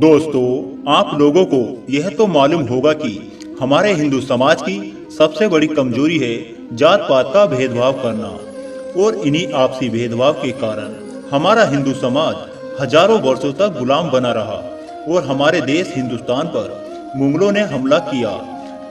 दोस्तों, आप लोगों को यह तो मालूम होगा कि हमारे हिंदू समाज की सबसे बड़ी कमजोरी है जात पात का भेदभाव करना। और इन्हीं आपसी भेदभाव के कारण हमारा हिंदू समाज हजारों वर्षों तक गुलाम बना रहा और हमारे देश हिंदुस्तान पर मुगलों ने हमला किया।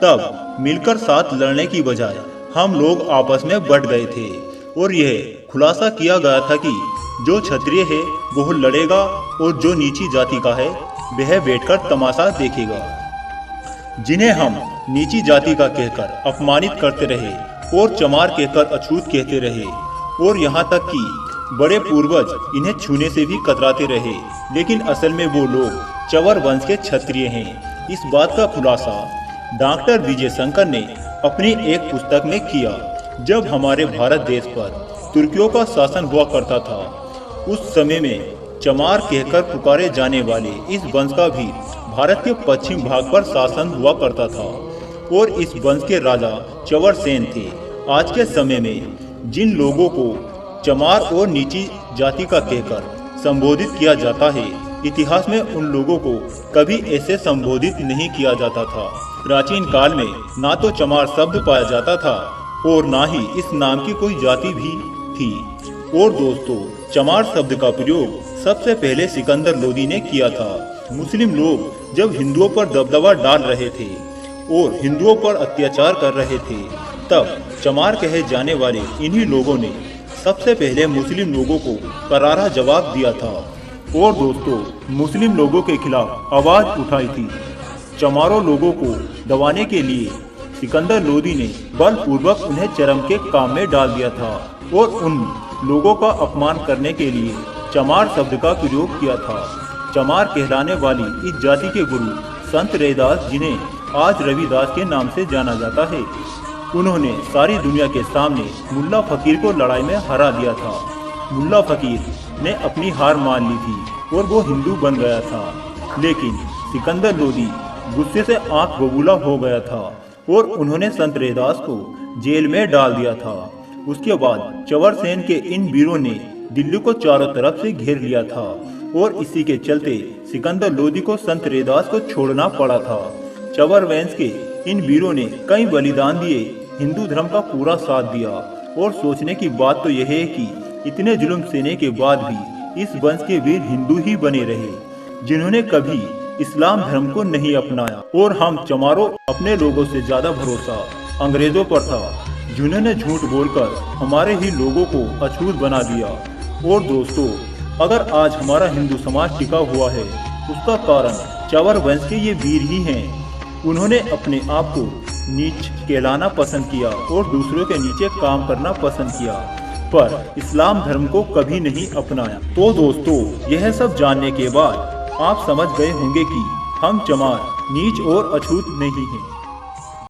तब मिलकर साथ लड़ने की बजाय हम लोग आपस में बट गए थे और यह खुलासा किया गया था कि जो क्षत्रिय है वो लड़ेगा और जो नीची जाति का है वह बैठकर तमाशा देखेगा। जिन्हें हम नीची जाति का कहकर अपमानित करते रहे और चमार कहकर अछूत कहते रहे और यहाँ तक कि बड़े पूर्वज इन्हें छूने से भी कतराते रहे, लेकिन असल में वो लोग चवर वंश के क्षत्रिय हैं। इस बात का खुलासा डॉक्टर विजय शंकर ने अपनी एक पुस्तक में किया। जब हमारे भारत देश पर तुर्कियों का शासन हुआ करता था, उस समय में चमार कहकर पुकारे जाने वाले इस वंश का भी भारत के पश्चिम भाग पर शासन हुआ करता था और इस वंश के राजा चवर सेन थे। आज के समय में जिन लोगों को चमार और नीची जाति का कहकर संबोधित किया जाता है, इतिहास में उन लोगों को कभी ऐसे संबोधित नहीं किया जाता था। प्राचीन काल में ना तो चमार शब्द पाया जाता था और ना ही इस नाम की कोई जाति भी थी। और दोस्तों, चमार शब्द का प्रयोग सबसे पहले सिकंदर लोदी ने किया था। मुस्लिम लोग जब हिंदुओं पर दबदबा डाल रहे थे और हिंदुओं पर अत्याचार कर रहे थे, तब चमार कहे जाने वाले इन्हीं लोगों ने सबसे पहले मुस्लिम लोगों को करारा जवाब दिया था और दोस्तों, मुस्लिम लोगों के खिलाफ आवाज उठाई थी। चमारों लोगों को दबाने के लिए सिकंदर लोदी ने बलपूर्वक उन्हें चरम के काम में डाल दिया था और उन लोगों का अपमान करने के लिए चमार शब्द का प्रयोग किया था। चमार कहलाने वाली इस जाति के गुरु संत रैदास, जिन्हें आज रविदास के नाम से जाना जाता है, उन्होंने सारी दुनिया के सामने मुल्ला फकीर को लड़ाई में हरा दिया था। मुल्ला फकीर ने अपनी हार मान ली थी और वो हिंदू बन गया था, लेकिन सिकंदर लोदी गुस्से से आंख बबूला हो गया था और उन्होंने संत रैदास को जेल में डाल दिया था। उसके बाद चवर सेन के इन वीरों ने दिल्ली को चारों तरफ से घेर लिया था और इसी के चलते सिकंदर लोदी को संत रैदास को छोड़ना पड़ा था। चवर वंश के इन वीरों ने कई बलिदान दिए, हिंदू धर्म का पूरा साथ दिया। और सोचने की बात तो यह है कि इतने जुल्म सहने के बाद भी इस वंश के वीर हिंदू ही बने रहे, जिन्होंने कभी इस्लाम धर्म को नहीं अपनाया। और हम चमारों अपने लोगों से ज्यादा भरोसा अंग्रेजों पर था, जिन्होंने झूठ बोलकर हमारे ही लोगों को अछूत बना दिया। और दोस्तों, अगर आज हमारा हिंदू समाज टिका हुआ है, उसका कारण चवर वंश के ये वीर ही हैं। उन्होंने अपने आप को नीच कहलाना पसंद किया और दूसरों के नीचे काम करना पसंद किया, पर इस्लाम धर्म को कभी नहीं अपनाया। तो दोस्तों, यह सब जानने के बाद आप समझ गए होंगे कि हम चमार नीच और अछूत नहीं हैं।